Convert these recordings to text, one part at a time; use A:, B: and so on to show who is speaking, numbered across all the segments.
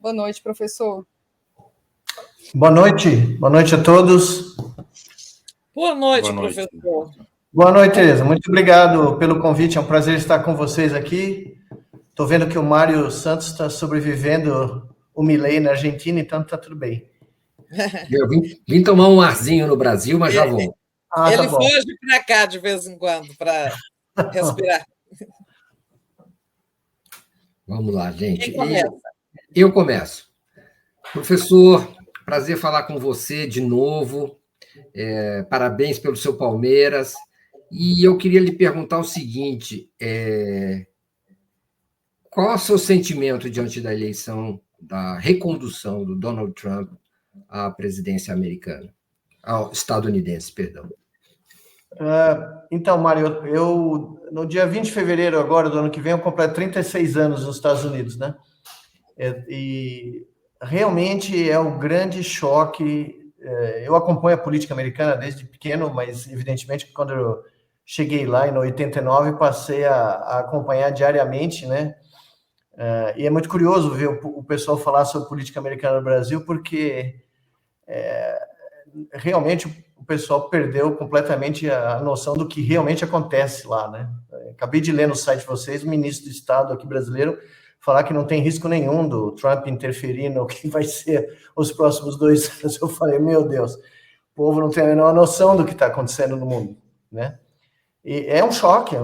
A: Boa noite, professor.
B: Boa noite a todos.
C: Boa noite, professor.
B: Boa noite, Tereza. Muito obrigado pelo convite, é um prazer estar com vocês aqui. Estou vendo que o Mário Santos está sobrevivendo o Milei na Argentina, então está tudo bem.
D: Eu vim tomar um arzinho no Brasil, mas já vou.
C: Ele foge para cá de vez em quando para respirar.
D: Vamos lá, gente.
C: Quem começa?
D: Eu começo. Professor, prazer falar com você de novo. Parabéns pelo seu Palmeiras. E eu queria lhe perguntar o seguinte: qual é o seu sentimento diante da eleição, da recondução do Donald Trump à presidência americana? Estadunidense, perdão.
B: Então, Mário, eu no dia 20 de fevereiro agora, do ano que vem, eu completo 36 anos nos Estados Unidos, né? E realmente é um grande choque. Eu acompanho a política americana desde pequeno, mas evidentemente quando eu cheguei lá em 89, passei a acompanhar diariamente, né? E é muito curioso ver o pessoal falar sobre política americana no Brasil, porque realmente o pessoal perdeu completamente a noção do que realmente acontece lá, né? Acabei de ler no site de vocês, o ministro do Estado aqui brasileiro falar que não tem risco nenhum do Trump interferir no que vai ser os próximos 2 anos. Eu falei, meu Deus, o povo não tem a menor noção do que está acontecendo no mundo, né? E é um choque.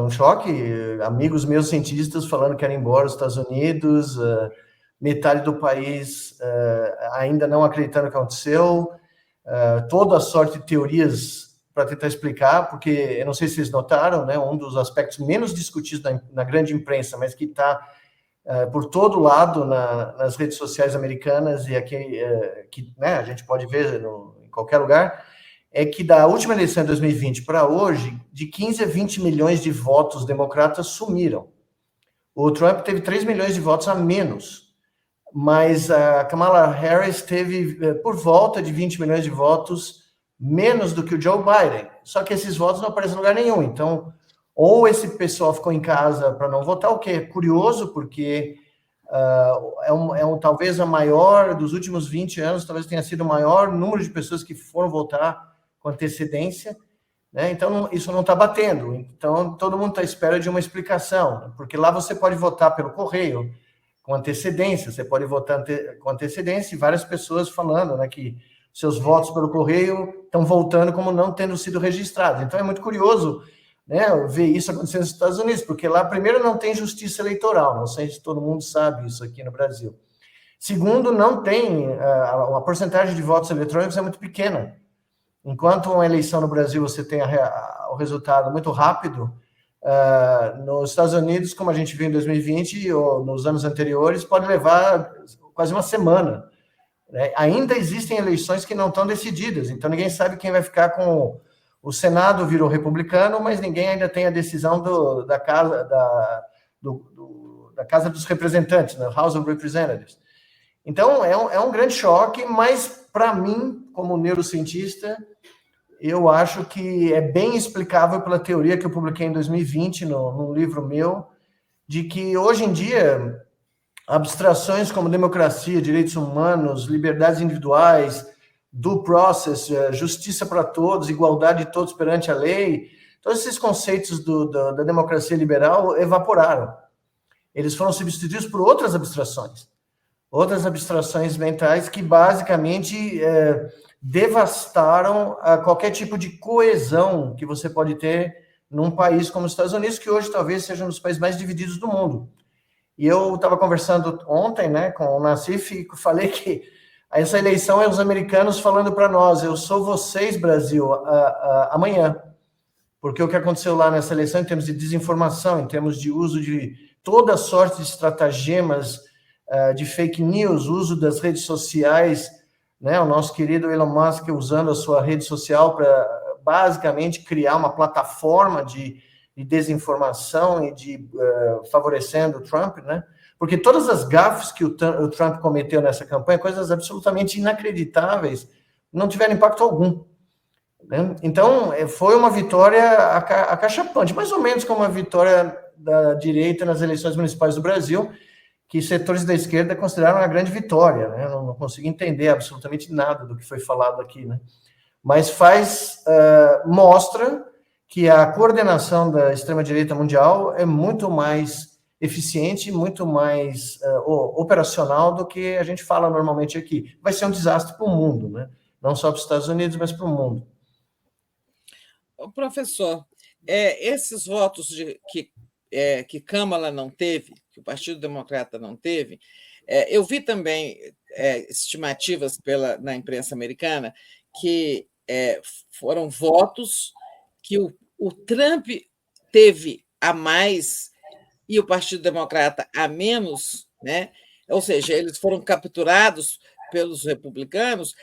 B: Amigos meus cientistas falando que querem ir embora dos Estados Unidos, metade do país ainda não acreditando no que aconteceu, toda a sorte de teorias para tentar explicar, porque eu não sei se vocês notaram, né, um dos aspectos menos discutidos na grande imprensa, mas que está por todo lado nas redes sociais americanas e aqui, que né, a gente pode ver em qualquer lugar, é que da última eleição de 2020 para hoje, de 15 a 20 milhões de votos democratas sumiram. O Trump teve 3 milhões de votos a menos, mas a Kamala Harris teve por volta de 20 milhões de votos menos do que o Joe Biden. Só que esses votos não aparecem em lugar nenhum. Então, ou esse pessoal ficou em casa para não votar, o que é curioso, porque talvez a maior dos últimos 20 anos, talvez tenha sido o maior número de pessoas que foram votar com antecedência, né? Então, isso não está batendo. Então, todo mundo está à espera de uma explicação, porque lá você pode votar pelo correio, com antecedência, você pode votar com antecedência, e várias pessoas falando, né, que seus votos pelo correio estão voltando como não tendo sido registrados. Então, é muito curioso, né, ver isso acontecendo nos Estados Unidos, porque lá, primeiro, não tem justiça eleitoral, não sei se todo mundo sabe isso aqui no Brasil. Segundo, não tem, a porcentagem de votos eletrônicos é muito pequena. Enquanto uma eleição no Brasil você tem o resultado muito rápido, nos Estados Unidos, como a gente viu em 2020 ou nos anos anteriores, pode levar quase uma semana, né? Ainda existem eleições que não estão decididas, então ninguém sabe quem vai ficar com o Senado virou republicano, mas ninguém ainda tem a decisão da Casa dos Representantes, né? House of Representatives. Então, é um grande choque, mas, para mim, como neurocientista, eu acho que é bem explicável pela teoria que eu publiquei em 2020, num livro meu, de que, hoje em dia, abstrações como democracia, direitos humanos, liberdades individuais, due process, justiça para todos, igualdade de todos perante a lei, todos esses conceitos da democracia liberal evaporaram. Eles foram substituídos por outras abstrações mentais que basicamente devastaram qualquer tipo de coesão que você pode ter num país como os Estados Unidos, que hoje talvez seja um dos países mais divididos do mundo. E eu estava conversando ontem, né, com o Nassif, e falei que essa eleição é os americanos falando para nós, eu sou vocês, Brasil, amanhã. Porque o que aconteceu lá nessa eleição, em termos de desinformação, em termos de uso de toda sorte de estratagemas, de fake news, uso das redes sociais, né? O nosso querido Elon Musk usando a sua rede social para basicamente criar uma plataforma de desinformação e favorecendo o Trump, né? Porque todas as gafes que o Trump cometeu nessa campanha, coisas absolutamente inacreditáveis, não tiveram impacto algum, né? Então, foi uma vitória acachapante, mais ou menos como a vitória da direita nas eleições municipais do Brasil, que setores da esquerda consideraram uma grande vitória, né? Não consigo entender absolutamente nada do que foi falado aqui, né? Mas mostra que a coordenação da extrema-direita mundial é muito mais eficiente, muito mais operacional do que a gente fala normalmente aqui. Vai ser um desastre para o mundo, né? Não só para os Estados Unidos, mas para o mundo.
C: Professor, esses votos que Câmara não teve, que o Partido Democrata não teve, eu vi também estimativas na imprensa americana que foram votos que o Trump teve a mais e o Partido Democrata a menos, né? Ou seja, eles foram capturados pelos republicanos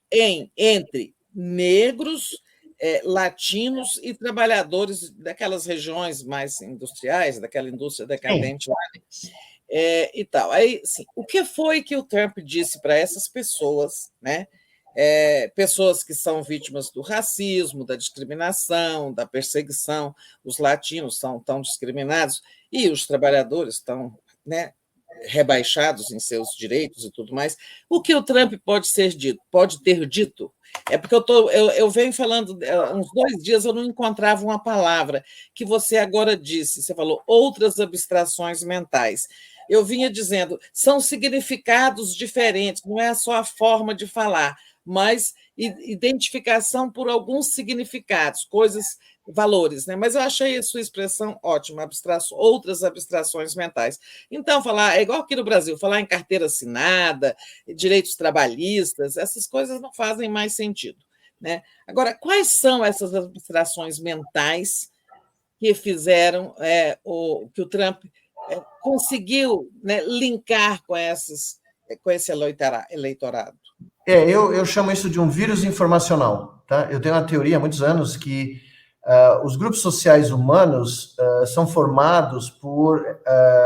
C: entre negros, latinos e trabalhadores daquelas regiões mais industriais, daquela indústria decadente lá, e tal. Aí, sim, o que foi que o Trump disse para essas pessoas, né? Pessoas que são vítimas do racismo, da discriminação, da perseguição, os latinos são tão discriminados e os trabalhadores estão, né, rebaixados em seus direitos e tudo mais. O que o Trump pode ter dito? Porque eu venho falando, uns 2 dias eu não encontrava uma palavra que você agora disse, você falou outras abstrações mentais. Eu vinha dizendo, são significados diferentes, não é só a forma de falar, mas identificação por alguns significados, coisas, valores, né? Mas eu achei a sua expressão ótima, outras abstrações mentais. Então, é igual aqui no Brasil, falar em carteira assinada, direitos trabalhistas, essas coisas não fazem mais sentido, né? Agora, quais são essas abstrações mentais que fizeram que o Trump conseguiu, né, linkar com esse eleitorado?
B: Eu chamo isso de um vírus informacional, tá? Eu tenho uma teoria há muitos anos que os grupos sociais humanos são formados por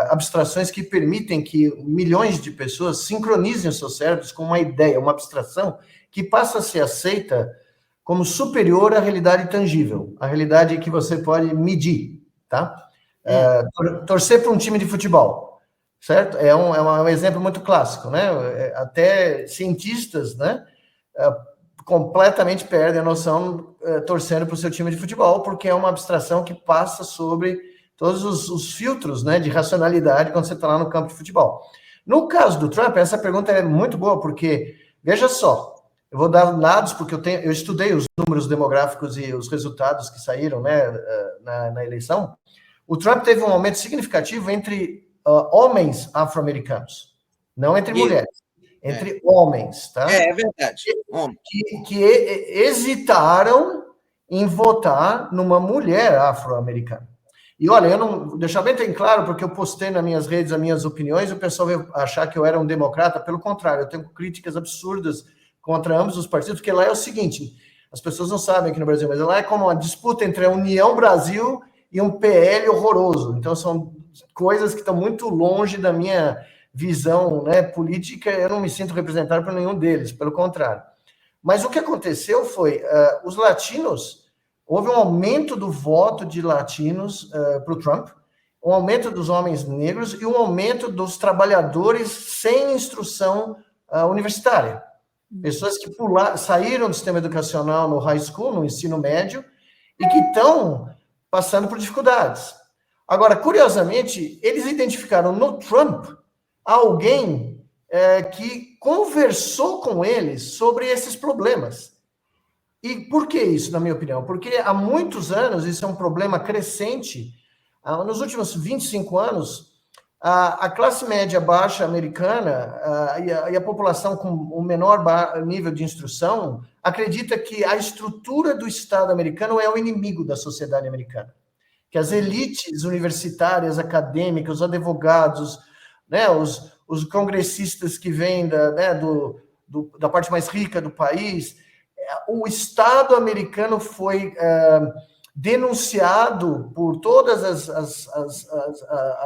B: abstrações que permitem que milhões de pessoas sincronizem os seus cérebros com uma ideia, uma abstração que passa a ser aceita como superior à realidade tangível, a realidade que você pode medir, tá? Torcer para um time de futebol, certo? É um exemplo muito clássico, né? Até cientistas, né, completamente perdem a noção torcendo para o seu time de futebol, porque é uma abstração que passa sobre todos os filtros, né, de racionalidade quando você está lá no campo de futebol. No caso do Trump, essa pergunta é muito boa, porque, veja só, eu vou dar dados, porque eu estudei os números demográficos e os resultados que saíram, né, na eleição. O Trump teve um aumento significativo entre homens afro-americanos, não entre mulheres, entre homens, tá?
C: É verdade.
B: Que hesitaram em votar numa mulher afro-americana. E olha, eu não deixar bem claro, porque eu postei nas minhas redes as minhas opiniões, o pessoal veio achar que eu era um democrata. Pelo contrário, eu tenho críticas absurdas contra ambos os partidos, porque lá é o seguinte, as pessoas não sabem aqui no Brasil, mas lá é como uma disputa entre a União Brasil e um PL horroroso. Então, são coisas que estão muito longe da minha visão, né, política. Eu não me sinto representado por nenhum deles, pelo contrário. Mas o que aconteceu foi, os latinos, houve um aumento do voto de latinos para o Trump, um aumento dos homens negros e um aumento dos trabalhadores sem instrução universitária. Pessoas que saíram do sistema educacional no high school, no ensino médio, e que estão passando por dificuldades. Agora, curiosamente, eles identificaram no Trump alguém que conversou com eles sobre esses problemas. E por que isso, na minha opinião? Porque há muitos anos, isso é um problema crescente. Nos últimos 25 anos, a classe média baixa americana e a população com o menor nível de instrução acredita que a estrutura do Estado americano é o inimigo da sociedade americana. Que as elites universitárias, acadêmicas, os advogados, né, os congressistas que vêm da parte mais rica do país, o Estado americano foi denunciado por todos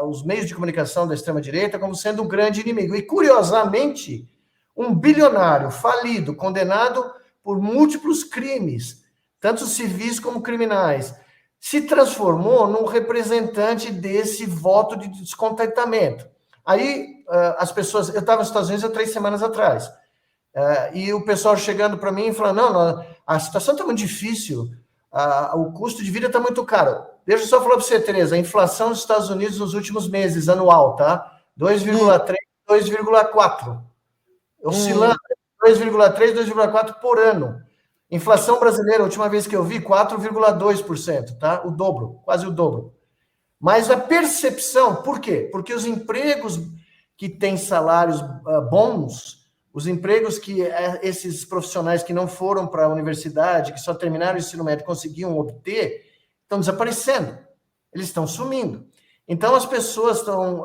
B: os meios de comunicação da extrema-direita como sendo um grande inimigo. E, curiosamente, um bilionário falido, condenado por múltiplos crimes, tanto civis como criminais, se transformou num representante desse voto de descontentamento. Aí, as pessoas... Eu estava nos Estados Unidos há 3 semanas atrás, e o pessoal chegando para mim e falando, não, a situação está muito difícil, o custo de vida está muito caro. Deixa eu só falar para você, Tereza, a inflação dos Estados Unidos nos últimos meses, anual, tá? 2,3, 2,4. Oscilando 2,3, 2,4 por ano. Inflação brasileira, a última vez que eu vi, 4,2%, tá? O dobro, quase o dobro. Mas a percepção, por quê? Porque os empregos que têm salários bons, os empregos que esses profissionais que não foram para a universidade, que só terminaram o ensino médio, conseguiam obter, estão desaparecendo. Eles estão sumindo. Então, as pessoas estão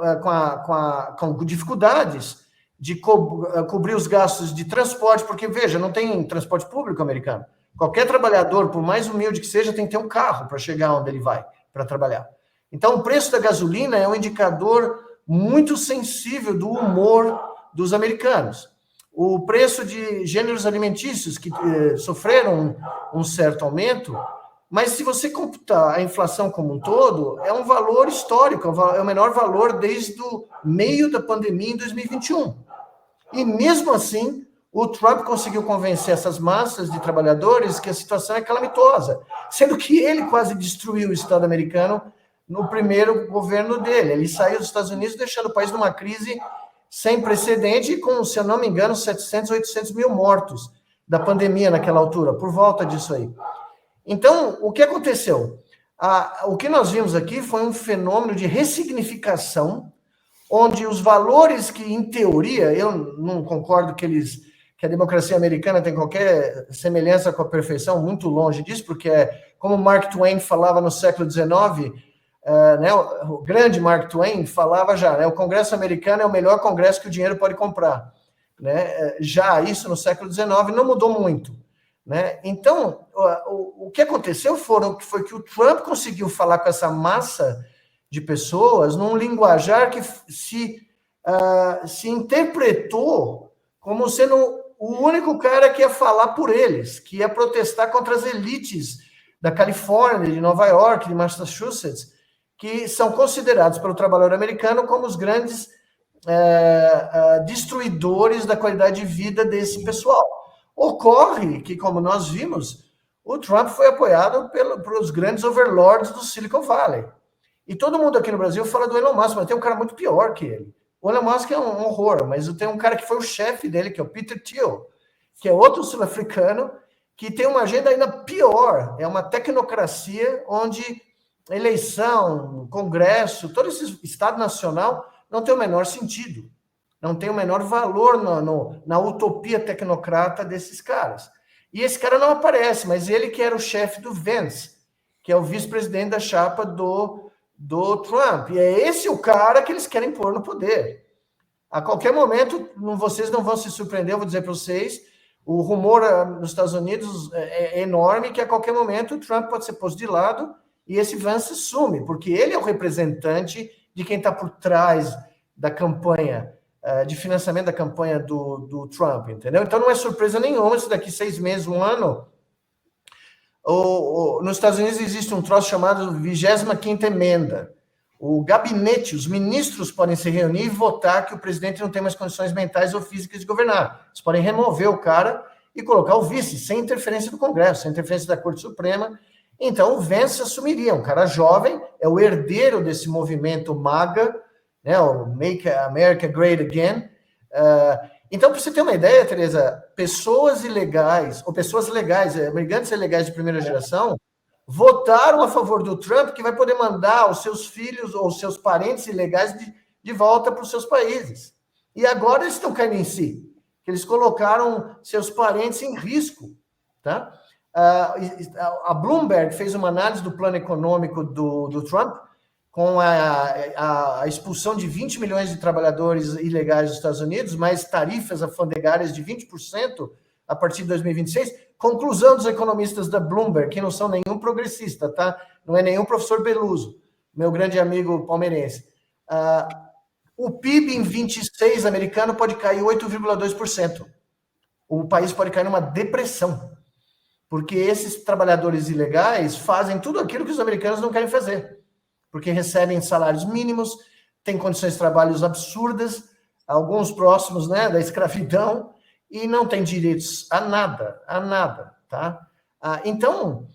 B: com dificuldades de cobrir os gastos de transporte, porque, veja, não tem transporte público americano. Qualquer trabalhador, por mais humilde que seja, tem que ter um carro para chegar onde ele vai para trabalhar. Então, o preço da gasolina é um indicador muito sensível do humor dos americanos. O preço de gêneros alimentícios, que sofreram um certo aumento, mas se você computar a inflação como um todo, é um valor histórico, é o menor valor desde o meio da pandemia em 2021. E mesmo assim, o Trump conseguiu convencer essas massas de trabalhadores que a situação é calamitosa, sendo que ele quase destruiu o Estado americano no primeiro governo dele. Ele saiu dos Estados Unidos deixando o país numa crise sem precedente, com, se eu não me engano, 700, 800 mil mortos da pandemia naquela altura, por volta disso aí. Então, o que aconteceu? O que nós vimos aqui foi um fenômeno de ressignificação, onde os valores que, em teoria, eu não concordo que a democracia americana tem qualquer semelhança com a perfeição, muito longe disso, porque, como Mark Twain falava no século XIX, né, o grande Mark Twain falava já, né, o Congresso americano é o melhor Congresso que o dinheiro pode comprar. Né? Já isso no século XIX não mudou muito. Né? Então, o que aconteceu foi que o Trump conseguiu falar com essa massa de pessoas num linguajar que se interpretou como sendo o único cara que ia falar por eles, que ia protestar contra as elites da Califórnia, de Nova York, de Massachusetts, que são considerados pelo trabalhador americano como os grandes destruidores da qualidade de vida desse pessoal. Ocorre que, como nós vimos, o Trump foi apoiado pelos grandes overlords do Silicon Valley. E todo mundo aqui no Brasil fala do Elon Musk, mas tem um cara muito pior que ele. O Elon Musk é um horror, mas tem um cara que foi o chefe dele, que é o Peter Thiel, que é outro sul-africano, que tem uma agenda ainda pior. É uma tecnocracia onde eleição, congresso, todo esse Estado Nacional não tem o menor sentido. Não tem o menor valor na utopia tecnocrata desses caras. E esse cara não aparece, mas ele que era o chefe do Vance, que é o vice-presidente da chapa do Trump. E é esse o cara que eles querem pôr no poder. A qualquer momento, vocês não vão se surpreender, eu vou dizer para vocês, o rumor nos Estados Unidos é enorme, que a qualquer momento o Trump pode ser posto de lado e esse Vance sume, porque ele é o representante de quem está por trás da campanha, de financiamento da campanha do Trump, entendeu? Então não é surpresa nenhuma se daqui 6 meses, 1 ano, nos Estados Unidos existe um troço chamado 25ª Emenda. O gabinete, os ministros podem se reunir e votar que o presidente não tem mais condições mentais ou físicas de governar. Eles podem remover o cara e colocar o vice, sem interferência do Congresso, sem interferência da Corte Suprema. Então o Vance assumiria, um cara jovem, é o herdeiro desse movimento MAGA, né, o Make America Great Again. Então, para você ter uma ideia, Tereza, pessoas ilegais, ou pessoas legais, migrantes ilegais de primeira geração, votaram a favor do Trump, que vai poder mandar os seus filhos ou seus parentes ilegais de volta para os seus países. E agora eles estão caindo em si, que eles colocaram seus parentes em risco. Tá? A Bloomberg fez uma análise do plano econômico do Trump, com a expulsão de 20 milhões de trabalhadores ilegais dos Estados Unidos, mais tarifas alfandegárias de 20% a partir de 2026. Conclusão dos economistas da Bloomberg, que não são nenhum progressista, tá? Não é nenhum professor Beluso, meu grande amigo palmeirense. O PIB em 26 americano pode cair 8,2%. O país pode cair numa depressão, porque esses trabalhadores ilegais fazem tudo aquilo que os americanos não querem fazer, porque recebem salários mínimos, tem condições de trabalho absurdas, alguns próximos, né, da escravidão, e não tem direitos a nada, tá? Então,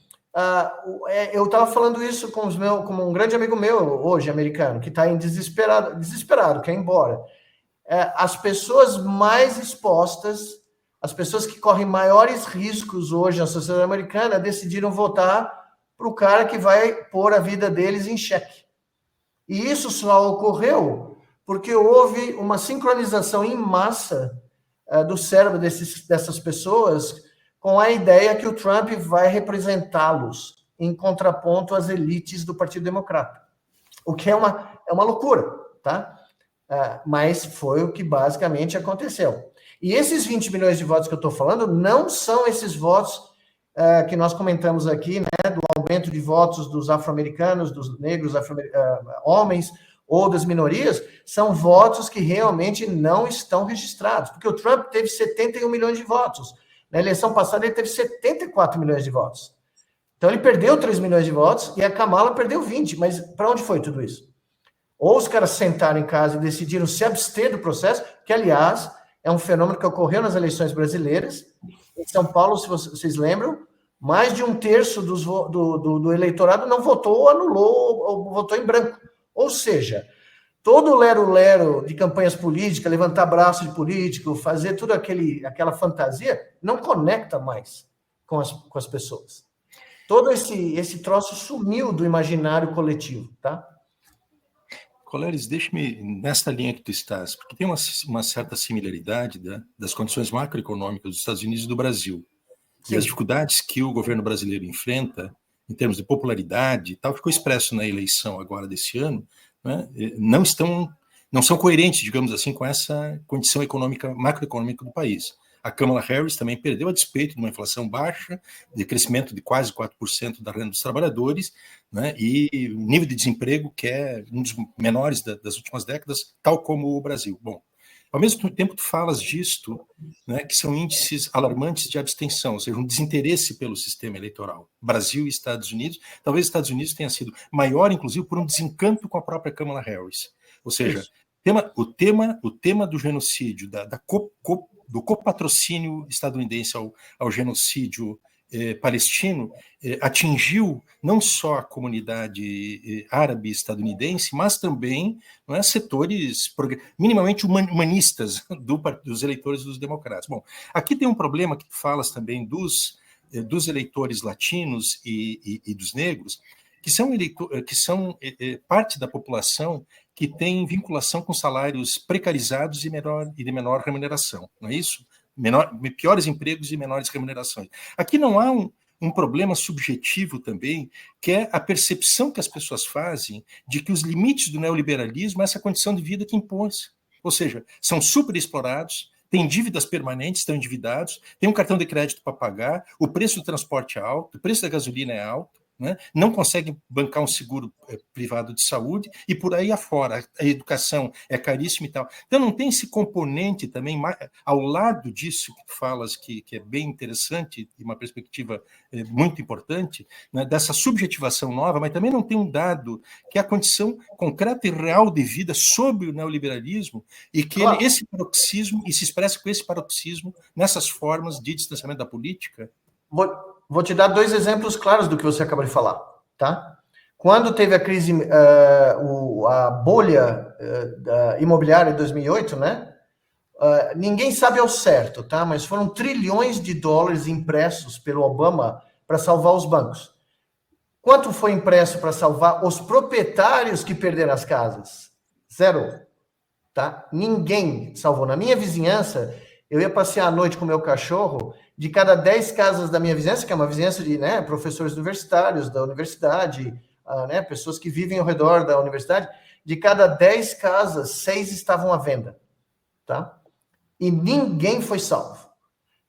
B: eu estava falando isso com um grande amigo meu hoje, americano, que está desesperado, quer ir embora. As pessoas mais expostas, as pessoas que correm maiores riscos hoje na sociedade americana, decidiram votar para o cara que vai pôr a vida deles em xeque. E isso só ocorreu porque houve uma sincronização em massa do cérebro dessas pessoas com a ideia que o Trump vai representá-los em contraponto às elites do Partido Democrata. O que é uma loucura, tá? Mas foi o que basicamente aconteceu. E esses 20 milhões de votos que eu estou falando não são esses votos que nós comentamos aqui, né, do aumento de votos dos afro-americanos, dos negros homens ou das minorias, são votos que realmente não estão registrados, porque o Trump teve 71 milhões de votos. Na eleição passada, ele teve 74 milhões de votos. Então, ele perdeu 3 milhões de votos e a Kamala perdeu 20. Mas para onde foi tudo isso? Ou os caras sentaram em casa e decidiram se abster do processo, que, aliás, é um fenômeno que ocorreu nas eleições brasileiras. Em São Paulo, se vocês lembram, mais de 1/3 do eleitorado não votou ou anulou ou votou em branco. Ou seja, todo o lero-lero de campanhas políticas, levantar braço de político, fazer toda aquela fantasia, não conecta mais com as pessoas. Todo esse troço sumiu do imaginário coletivo, tá?
A: Coleres, deixe-me nesta linha que tu estás, porque tem uma certa similaridade das condições macroeconômicas dos Estados Unidos e do Brasil. Sim. E as dificuldades que o governo brasileiro enfrenta, em termos de popularidade e tal, ficou expresso na eleição agora desse ano, né, não são coerentes, digamos assim, com essa condição macroeconômica do país. A Kamala Harris também perdeu a despeito de uma inflação baixa, de crescimento de quase 4% da renda dos trabalhadores, né, e nível de desemprego que é um dos menores das últimas décadas, tal como o Brasil. Bom, ao mesmo tempo tu falas disto, né, que são índices alarmantes de abstenção, ou seja, um desinteresse pelo sistema eleitoral. Brasil e Estados Unidos, talvez os Estados Unidos tenha sido maior, inclusive, por um desencanto com a própria Kamala Harris. Ou seja, o tema do genocídio, do copatrocínio estadunidense ao genocídio palestino, atingiu não só a comunidade árabe estadunidense, mas também, não é, setores minimamente humanistas dos eleitores dos democratas. Bom, aqui tem um problema que falas também dos eleitores latinos e dos negros, que são parte da população que tem vinculação com salários precarizados e de menor remuneração, não é isso? Piores empregos e menores remunerações. Aqui não há um problema subjetivo também, que é a percepção que as pessoas fazem de que os limites do neoliberalismo é essa condição de vida que impôs. Ou seja, são superexplorados, têm dívidas permanentes, estão endividados, têm um cartão de crédito para pagar, o preço do transporte é alto, o preço da gasolina é alto, né? Não conseguem bancar um seguro privado de saúde e por aí afora. A educação é caríssima e tal. Então não tem esse componente também, ao lado disso que tu falas, que é bem interessante e uma perspectiva muito importante, né, dessa subjetivação nova, mas também não tem um dado que é a condição concreta e real de vida sob o neoliberalismo e que esse paroxismo, e se expressa com esse paroxismo nessas formas de distanciamento da política.
B: Vou te dar 2 exemplos claros do que você acabou de falar, tá? Quando teve a crise, a bolha imobiliária de 2008, né? Ninguém sabe ao certo, tá? Mas foram trilhões de dólares impressos pelo Obama para salvar os bancos. Quanto foi impresso para salvar os proprietários que perderam as casas? 0, tá? Ninguém salvou. Na minha vizinhança, eu ia passear à noite com o meu cachorro. De cada 10 casas da minha vizinhança, que é uma vizinhança de, né, professores universitários da universidade, né, pessoas que vivem ao redor da universidade, de cada 10 casas, 6 estavam à venda, tá? E ninguém foi salvo,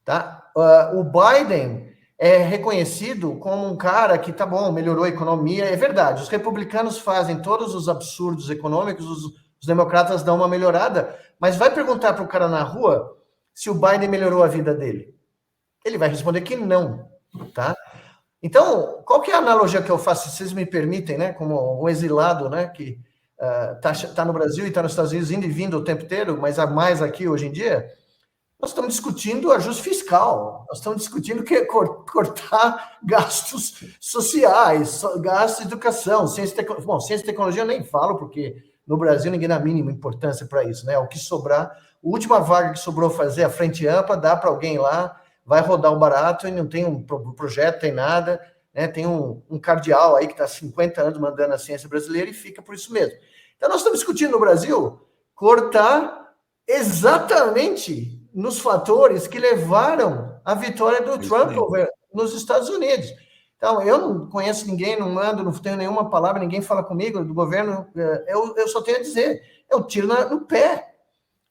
B: tá? O Biden é reconhecido como um cara que, tá bom, melhorou a economia, é verdade, os republicanos fazem todos os absurdos econômicos, os democratas dão uma melhorada, mas vai perguntar para o cara na rua se o Biden melhorou a vida dele. Ele vai responder que não, tá? Então, qual que é a analogia que eu faço, se vocês me permitem, né, como um exilado, né, que tá no Brasil e está nos Estados Unidos indo e vindo o tempo inteiro, mas há mais aqui hoje em dia, nós estamos discutindo ajuste fiscal, nós estamos discutindo cortar gastos sociais, gastos de educação, ciência e tecnologia eu nem falo, porque no Brasil ninguém dá a mínima importância para isso, né? O que sobrar, a última vaga que sobrou fazer a frente ampla, dá para alguém lá, vai rodar o barato e não tem um projeto, tem nada, né? Tem um cardeal aí que está há 50 anos mandando a ciência brasileira e fica por isso mesmo. Então nós estamos discutindo no Brasil cortar exatamente nos fatores que levaram à vitória do Trump nos Estados Unidos. Então, eu não conheço ninguém, não mando, não tenho nenhuma palavra, ninguém fala comigo do governo, eu só tenho a dizer, é um tiro no pé.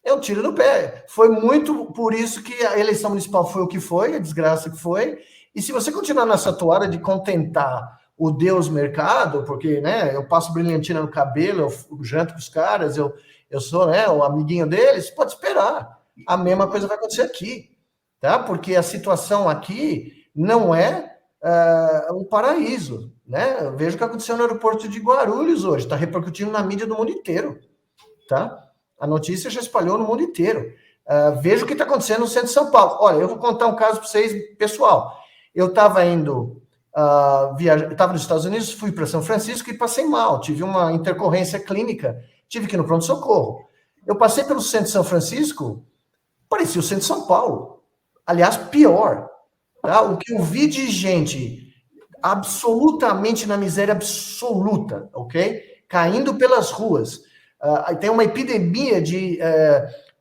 B: É um tiro no pé. Foi muito por isso que a eleição municipal foi o que foi, a desgraça que foi, e se você continuar nessa toada de contentar o Deus mercado, porque, né, eu passo brilhantina no cabelo, eu janto com os caras, eu sou, né, o amiguinho deles, pode esperar. A mesma coisa vai acontecer aqui, tá? Porque a situação aqui não é um paraíso, né? Veja o que aconteceu no aeroporto de Guarulhos hoje, está repercutindo na mídia do mundo inteiro, tá? A notícia já espalhou no mundo inteiro. Veja o que está acontecendo no centro de São Paulo. Olha, eu vou contar um caso para vocês, pessoal. Eu estava indo estava nos Estados Unidos, fui para São Francisco e passei mal, tive uma intercorrência clínica, tive que ir no pronto-socorro. Eu passei pelo centro de São Francisco, parecia o centro de São Paulo. Aliás, pior. Tá? O que eu vi de gente absolutamente na miséria absoluta, ok? Caindo pelas ruas. Tem uma epidemia de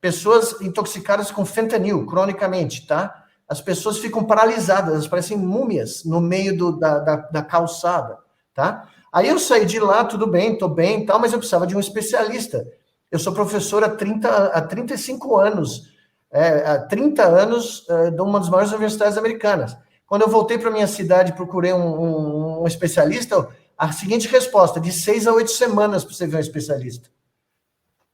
B: pessoas intoxicadas com fentanil, cronicamente, tá? As pessoas ficam paralisadas, elas parecem múmias no meio da calçada, tá? Aí eu saí de lá, tudo bem, estou bem e tal, mas eu precisava de um especialista. Eu sou professor há 35 anos, há 30 anos de uma das maiores universidades americanas. Quando eu voltei para minha cidade e procurei um especialista, a seguinte resposta, de 6 a 8 semanas para você ver um especialista.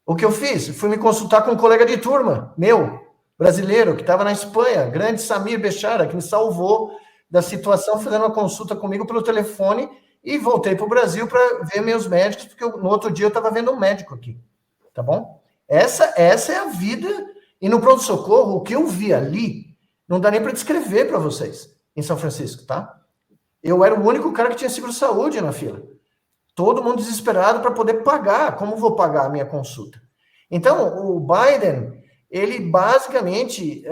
B: O que eu fiz? Fui me consultar com um colega de turma, meu, brasileiro, que estava na Espanha, grande Samir Bechara, que me salvou da situação, fazendo uma consulta comigo pelo telefone, e voltei para o Brasil para ver meus médicos, porque no outro dia eu estava vendo um médico aqui, tá bom? Essa é a vida, e no pronto-socorro, o que eu vi ali, não dá nem para descrever para vocês, em São Francisco, tá? Eu era o único cara que tinha seguro-saúde na fila. Todo mundo desesperado para poder pagar. Como vou pagar a minha consulta? Então, o Biden, ele basicamente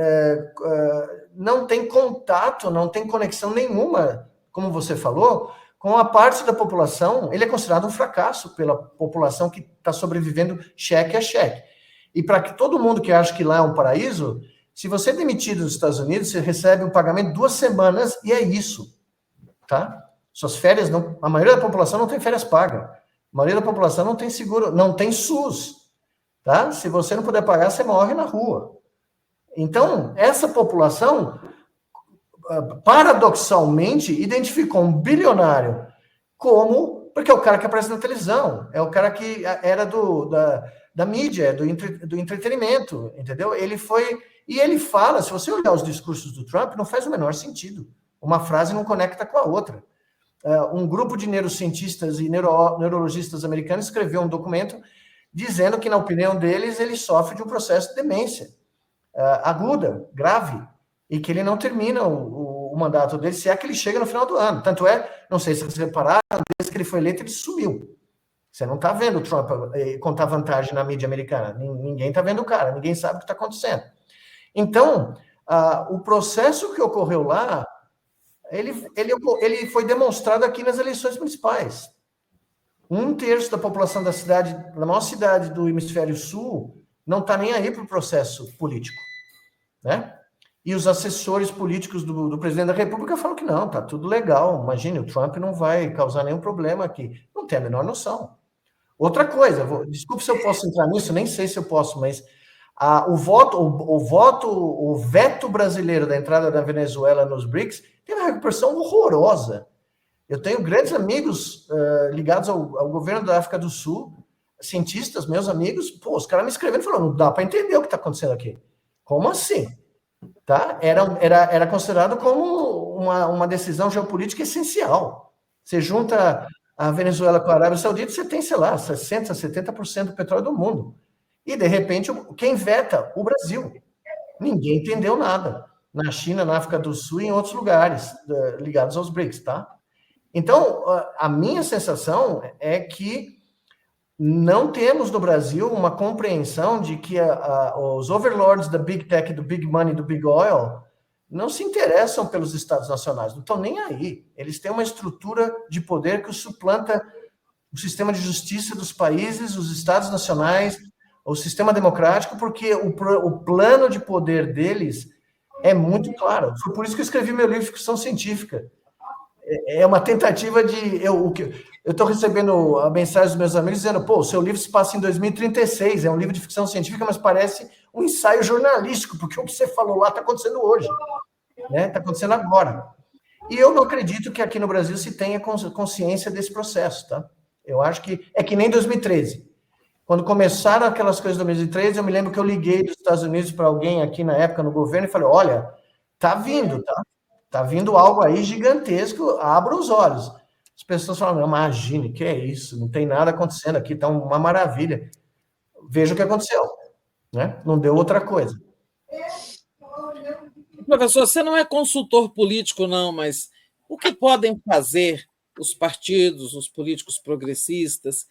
B: não tem contato, não tem conexão nenhuma, como você falou, com a parte da população. Ele é considerado um fracasso pela população que está sobrevivendo cheque a cheque. E para que todo mundo que acha que lá é um paraíso, se você é demitido dos Estados Unidos, você recebe um pagamento de 2 semanas e é isso, tá? Suas férias, não, a maioria da população não tem férias pagas. A maioria da população não tem seguro, não tem SUS. Tá? Se você não puder pagar, você morre na rua. Então, essa população, paradoxalmente, identificou um bilionário porque é o cara que aparece na televisão, é o cara que era da mídia, do entretenimento, entendeu? Ele fala, se você olhar os discursos do Trump, não faz o menor sentido. Uma frase não conecta com a outra. Um grupo de neurocientistas e neurologistas americanos escreveu um documento dizendo que, na opinião deles, ele sofre de um processo de demência aguda, grave, e que ele não termina o mandato dele, se é que ele chega no final do ano. Tanto não sei se vocês repararam, desde que ele foi eleito, ele sumiu. Você não está vendo o Trump contar vantagem na mídia americana. Ninguém está vendo o cara, ninguém sabe o que está acontecendo. Então, o processo que ocorreu lá, ele foi demonstrado aqui nas eleições municipais. 1/3 da população da maior cidade do hemisfério sul, não está nem aí para o processo político, né? E os assessores políticos do presidente da República falam que não, está tudo legal. Imagine, o Trump não vai causar nenhum problema aqui. Não tem a menor noção. Outra coisa, desculpe se eu posso entrar nisso, nem sei se eu posso, mas o veto brasileiro da entrada da Venezuela nos BRICS teve uma repercussão horrorosa. Eu tenho grandes amigos ligados ao governo da África do Sul, cientistas, meus amigos, os caras me escrevendo falando, não dá para entender o que está acontecendo aqui. Como assim? Tá? Era considerado como uma decisão geopolítica essencial. Você junta a Venezuela com a Arábia Saudita, você tem, sei lá, 60%, 70% do petróleo do mundo. E, de repente, quem veta? O Brasil. Ninguém entendeu nada. Na China, na África do Sul e em outros lugares ligados aos BRICS, tá? Então, a minha sensação é que não temos no Brasil uma compreensão de que os overlords da Big Tech, do Big Money, do Big Oil, não se interessam pelos Estados nacionais, não estão nem aí. Eles têm uma estrutura de poder que suplanta o sistema de justiça dos países, os Estados nacionais, o sistema democrático, porque o plano de poder deles é muito claro. Foi por isso que eu escrevi meu livro de ficção científica. É uma tentativa de... Eu estou recebendo a mensagem dos meus amigos dizendo, pô, o seu livro se passa em 2036, é um livro de ficção científica, mas parece um ensaio jornalístico, porque o que você falou lá está acontecendo hoje, né? Está acontecendo agora. E eu não acredito que aqui no Brasil se tenha consciência desse processo, tá? Eu acho que é que nem 2013. Quando começaram aquelas coisas de 2013, eu me lembro que eu liguei dos Estados Unidos para alguém aqui na época no governo e falei, olha, tá vindo, tá? Tá vindo algo aí gigantesco, abra os olhos. As pessoas falam, imagine, que é isso? Não tem nada acontecendo aqui, tá uma maravilha. Veja o que aconteceu, né? Não deu outra coisa.
C: Professor, você não é consultor político, não, mas o que podem fazer os partidos, os políticos progressistas,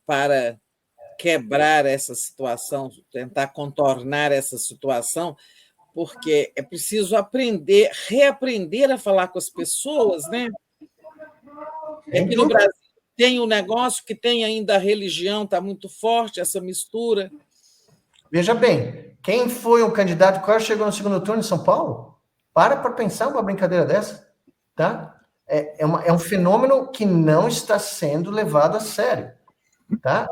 C: para quebrar essa situação, tentar contornar essa situação? Porque é preciso reaprender a falar com as pessoas, né? Aqui no Brasil tem um negócio que tem ainda a religião, está muito forte, essa mistura.
B: Veja bem, quem foi um candidato que quase chegou no segundo turno em São Paulo? Para pensar uma brincadeira dessa, tá? É um fenômeno que não está sendo levado a sério, tá?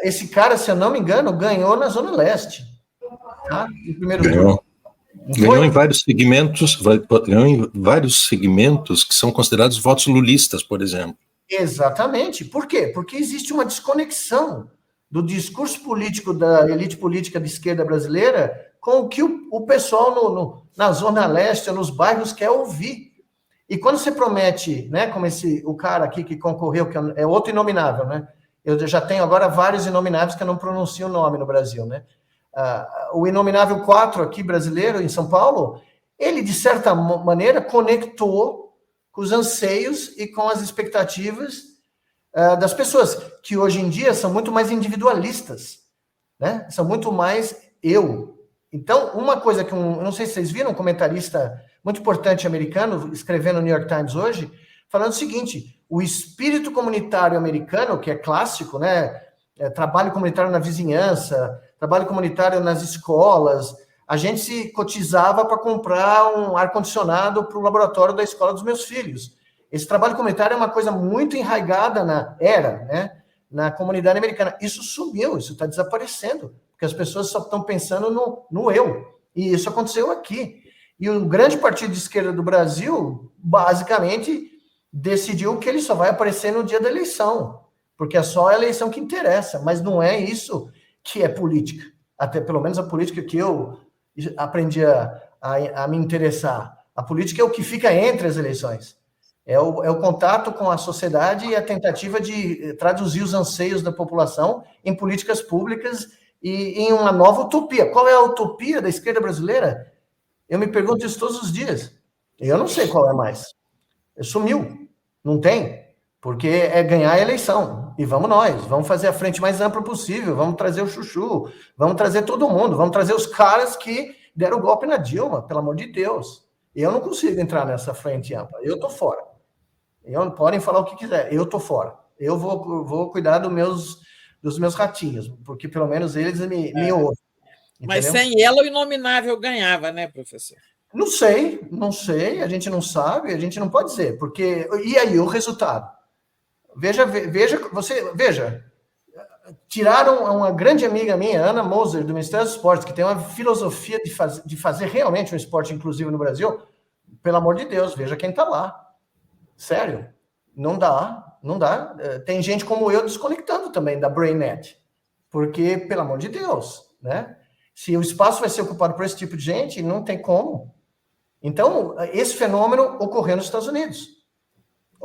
B: Esse cara, se eu não me engano, ganhou na Zona Leste. Tá? No primeiro turno.
A: Ganhou em vários segmentos que são considerados votos lulistas, por exemplo.
B: Exatamente. Por quê? Porque existe uma desconexão do discurso político da elite política de esquerda brasileira com o que o pessoal na Zona Leste ou nos bairros quer ouvir. E quando você promete, né, como o cara aqui que concorreu, que é outro inominável, né? Eu já tenho agora vários inomináveis que eu não pronuncio o nome no Brasil, né? O Inominável 4 aqui brasileiro, em São Paulo, ele, de certa maneira, conectou com os anseios e com as expectativas das pessoas, que hoje em dia são muito mais individualistas, né? São muito mais eu. Então, uma coisa que eu não sei se vocês viram, um comentarista muito importante americano, escrevendo no New York Times hoje, falando o seguinte, o espírito comunitário americano, que é clássico, né? Trabalho comunitário na vizinhança, trabalho comunitário nas escolas, a gente se cotizava para comprar um ar-condicionado para o laboratório da escola dos meus filhos. Esse trabalho comunitário é uma coisa muito enraizada na comunidade americana. Isso sumiu, isso está desaparecendo, porque as pessoas só estão pensando no eu. E isso aconteceu aqui. E o grande partido de esquerda do Brasil, basicamente, decidiu que ele só vai aparecer no dia da eleição, porque é só a eleição que interessa, mas não é isso que é política. Até pelo menos a política que eu aprendi a me interessar. A política é o que fica entre as eleições. É o contato com a sociedade e a tentativa de traduzir os anseios da população em políticas públicas e em uma nova utopia. Qual é a utopia da esquerda brasileira? Eu me pergunto isso todos os dias. Eu não sei qual é mais. Sumiu. Não tem. Porque é ganhar a eleição. E vamos vamos fazer a frente mais ampla possível, vamos trazer o Chuchu, vamos trazer todo mundo, vamos trazer os caras que deram o golpe na Dilma, pelo amor de Deus. Eu não consigo entrar nessa frente ampla, eu tô fora. Podem falar o que quiser, eu tô fora. Eu vou cuidar dos meus ratinhos, porque pelo menos eles me ouvem.
C: Mas sem ela o Inominável ganhava, né, professor?
B: Não sei, a gente não sabe, a gente não pode dizer, porque... E aí, o resultado? Veja, tiraram uma grande amiga minha, Ana Moser, do Ministério dos Esportes, que tem uma filosofia de fazer realmente um esporte inclusivo no Brasil. Pelo amor de Deus, veja quem está lá. Sério, não dá. Tem gente como eu desconectando também da BrainNet, porque, pelo amor de Deus, né? Se o espaço vai ser ocupado por esse tipo de gente, não tem como. Então, esse fenômeno ocorreu nos Estados Unidos.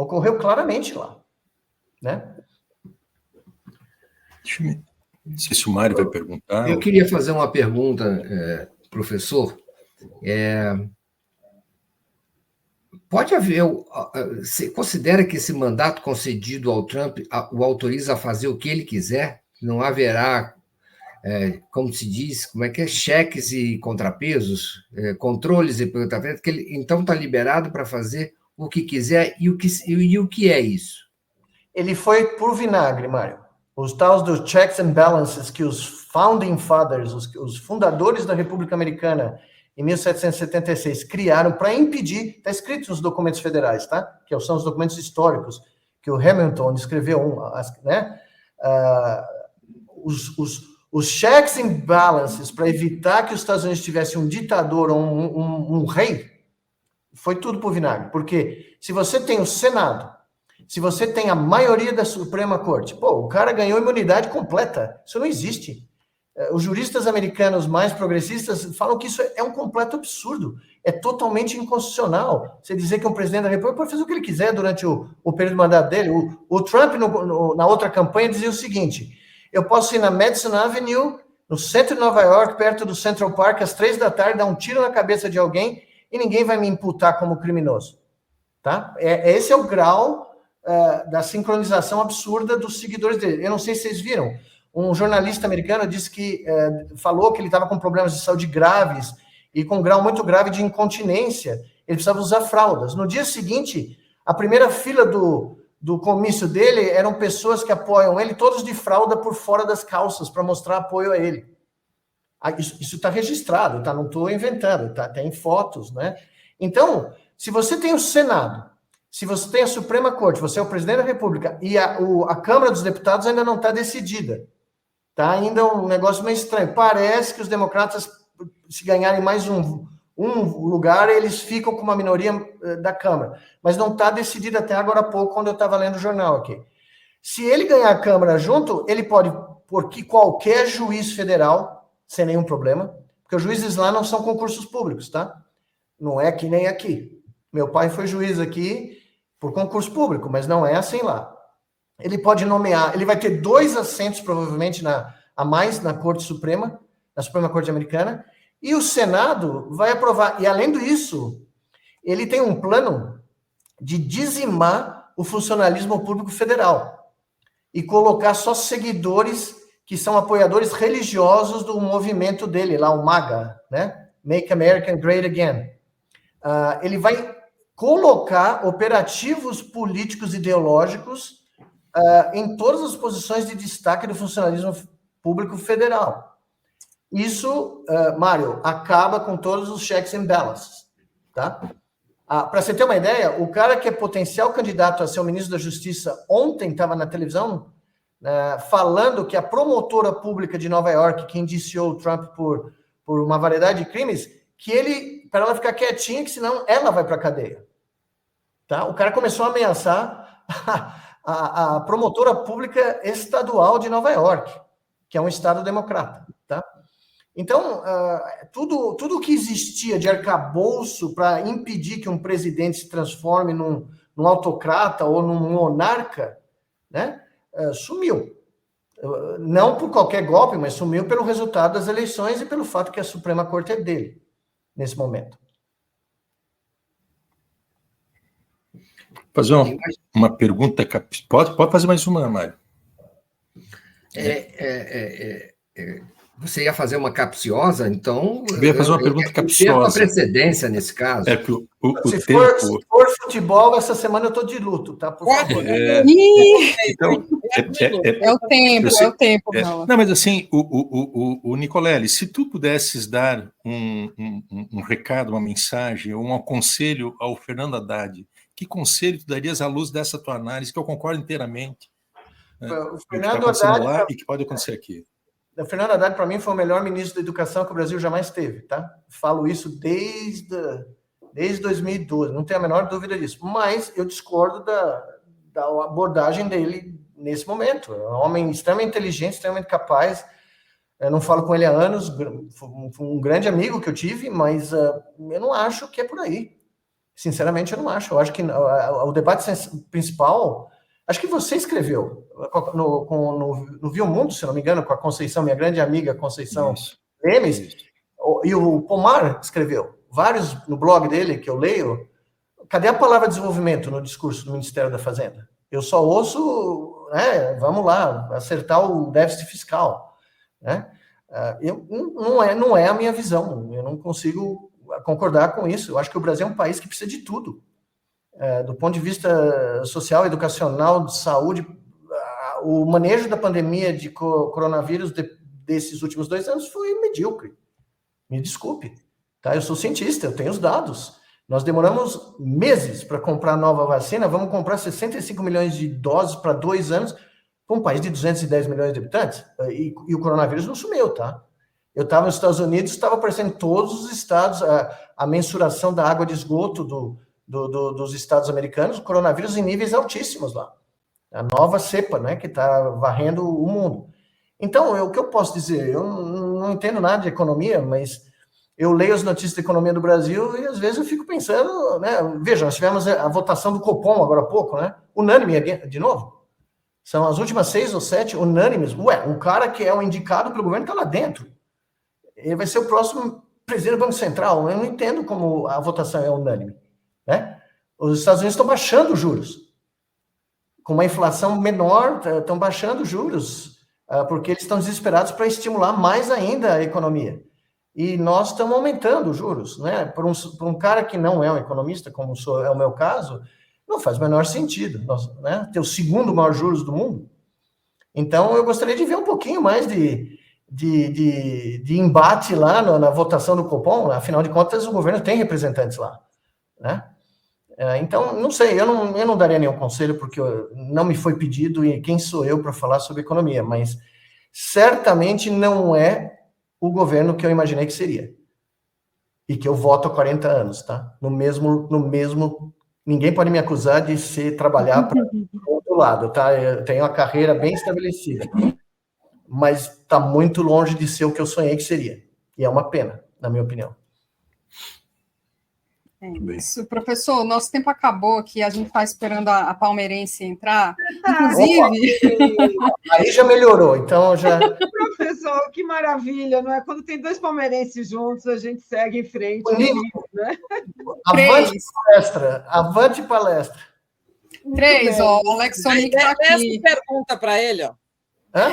B: Ocorreu claramente lá, né?
A: Deixa eu ver. Não sei se o Mário vai perguntar.
D: Eu queria fazer uma pergunta, professor. Pode haver. Você considera que esse mandato concedido ao Trump o autoriza a fazer o que ele quiser? Não haverá, como se diz, como é que é? Cheques e contrapesos, controles e contrapesos, que ele então está liberado para fazer o que quiser, e o que é isso?
B: Ele foi por vinagre, Mário. Os tais dos checks and balances que os founding fathers, os fundadores da República Americana, em 1776, criaram para impedir, está escrito nos documentos federais, tá? Que são os documentos históricos, que o Hamilton escreveu, né? Os checks and balances para evitar que os Estados Unidos tivesse um ditador ou um rei, foi tudo por vinagre. Porque se você tem o Senado, se você tem a maioria da Suprema Corte, o cara ganhou imunidade completa. Isso não existe. Os juristas americanos mais progressistas falam que isso é um completo absurdo. É totalmente inconstitucional. Você dizer que um presidente da República pode fazer o que ele quiser durante o período de mandato dele. O Trump, na outra campanha, dizia o seguinte: eu posso ir na Madison Avenue, no centro de Nova York, perto do Central Park, às 3 da tarde, dar um tiro na cabeça de alguém e ninguém vai me imputar como criminoso. Tá? Esse é o grau da sincronização absurda dos seguidores dele. Eu não sei se vocês viram, um jornalista americano disse que falou que ele estava com problemas de saúde graves e com um grau muito grave de incontinência, ele precisava usar fraldas. No dia seguinte, a primeira fila do comício dele eram pessoas que apoiam ele, todos de fralda por fora das calças, para mostrar apoio a ele. Isso está registrado, tá? Não estou inventando, tá? Tem fotos, né? Então, se você tem o Senado, se você tem a Suprema Corte, você é o presidente da República, e a Câmara dos Deputados ainda não está decidida, tá? Ainda é um negócio meio estranho. Parece que os democratas, se ganharem mais um lugar, eles ficam com uma minoria da Câmara. Mas não está decidido até agora há pouco, quando eu estava lendo o jornal aqui. Se ele ganhar a Câmara junto, ele pode, porque qualquer juiz federal, sem nenhum problema, porque os juízes lá não são concursos públicos, tá? Não é que nem aqui. Meu pai foi juiz aqui por concurso público, mas não é assim lá. Ele pode nomear, ele vai ter 2 assentos, provavelmente, a mais na Corte Suprema, na Suprema Corte Americana, e o Senado vai aprovar. E, além disso, ele tem um plano de dizimar o funcionalismo público federal e colocar só seguidores que são apoiadores religiosos do movimento dele, lá o MAGA, né? Make America Great Again. Ele vai colocar operativos políticos ideológicos em todas as posições de destaque do funcionalismo público federal. Isso, Mário, acaba com todos os checks and balances, tá? Para você ter uma ideia, o cara que é potencial candidato a ser o ministro da Justiça ontem estava na televisão falando que a promotora pública de Nova York, que indiciou o Trump por uma variedade de crimes, que para ela ficar quietinha, que senão ela vai para a cadeia. Tá? O cara começou a ameaçar a promotora pública estadual de Nova York, que é um estado democrata. Tá? Então, tudo que existia de arcabouço para impedir que um presidente se transforme num autocrata ou num monarca, né, sumiu. Não por qualquer golpe, mas sumiu pelo resultado das eleições e pelo fato que a Suprema Corte é dele, nesse momento.
A: Fazer uma pergunta. Pode fazer mais uma, Mário.
D: Você ia fazer uma capciosa, então...
A: Eu ia fazer uma pergunta capciosa.
D: A precedência nesse caso.
B: Se for futebol, essa semana eu estou de luto, tá? Por favor.
A: Então,
E: é o tempo.
A: Não, mas assim, o Nicolelli, se tu pudesses dar um recado, uma mensagem, ou um conselho ao Fernando Haddad, que conselho tu darias à luz dessa tua análise, que eu concordo inteiramente, né,
B: o Fernando
A: que está
B: Haddad
A: lá e que pode acontecer aqui?
B: O Fernando Haddad, para mim, foi o melhor ministro da Educação que o Brasil jamais teve, tá? Falo isso desde 2012, não tenho a menor dúvida disso. Mas eu discordo da abordagem dele nesse momento. É um homem extremamente inteligente, extremamente capaz. Eu não falo com ele há anos, foi um grande amigo que eu tive, mas eu não acho que é por aí. Sinceramente, eu não acho. Eu acho que o debate principal, acho que você escreveu no Viu Mundo, se não me engano, com a Conceição, minha grande amiga Conceição Lemes, e o Pomar escreveu vários no blog dele, que eu leio. Cadê a palavra desenvolvimento no discurso do Ministério da Fazenda? Eu só ouço, né, vamos lá, acertar o déficit fiscal, né? Não é a minha visão, eu não consigo concordar com isso. Eu acho que o Brasil é um país que precisa de tudo. Do ponto de vista social, educacional, de saúde, o manejo da pandemia de coronavírus desses últimos 2 anos foi medíocre. Me desculpe, tá? Eu sou cientista, eu tenho os dados. Nós demoramos meses para comprar nova vacina, vamos comprar 65 milhões de doses para 2 anos, para um país de 210 milhões de habitantes, e o coronavírus não sumiu, tá? Eu estava nos Estados Unidos, estava aparecendo em todos os estados, a mensuração da água de esgoto dos estados americanos, o coronavírus em níveis altíssimos lá. A nova cepa, né, que está varrendo o mundo. Então, o que eu posso dizer? Eu não entendo nada de economia, mas eu leio as notícias da economia do Brasil e às vezes eu fico pensando, né? Veja, nós tivemos a votação do Copom agora há pouco, né? Unânime de novo. São as últimas 6 ou 7 unânimes. Ué, um cara que é um indicado pelo governo está lá dentro. Ele vai ser o próximo presidente do Banco Central. Eu não entendo como a votação é unânime, né? Os Estados Unidos estão baixando os juros. Com uma inflação menor, estão baixando os juros, porque eles estão desesperados para estimular mais ainda a economia. E nós estamos aumentando os juros, né? Por um cara que não é um economista, como é o meu caso, não faz o menor sentido, né? Ter o segundo maior juros do mundo. Então, eu gostaria de ver um pouquinho mais de embate lá na votação do Copom. Afinal de contas, o governo tem representantes lá, né? Então, não sei, eu não daria nenhum conselho, porque não me foi pedido, e quem sou eu para falar sobre economia, mas certamente não é o governo que eu imaginei que seria. E que eu voto há 40 anos, tá? No mesmo, ninguém pode me acusar de trabalhar para o outro lado, tá? Eu tenho uma carreira bem estabelecida, mas está muito longe de ser o que eu sonhei que seria. E é uma pena, na minha opinião.
E: Isso, professor, nosso tempo acabou aqui, a gente está esperando a palmeirense entrar, inclusive...
B: Aí já melhorou, então já...
F: Professor, que maravilha, não é? Quando tem 2 palmeirenses juntos, a gente segue em frente, né?
B: Avante palestra, avante palestra.
E: 3, ó, o Alex Sonic está aqui.
C: Essa pergunta para ele, ó.
B: Hã?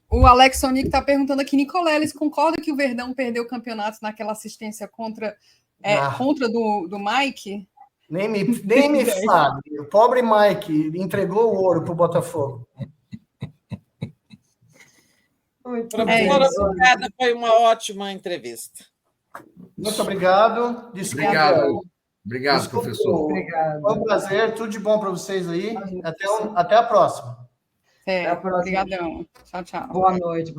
E: O Alex Sonic está perguntando aqui, Nicoleles, concorda que o Verdão perdeu o campeonato naquela assistência contra do Mike?
B: Nem me fale. O pobre Mike entregou o ouro para o Botafogo.
C: Professora, obrigada, foi uma ótima entrevista.
B: Muito obrigado.
D: Obrigado, professor.
F: Obrigado.
B: Foi um prazer, tudo de bom para vocês aí. Até a próxima.
E: Obrigadão. Tchau, tchau.
F: Boa noite, professor.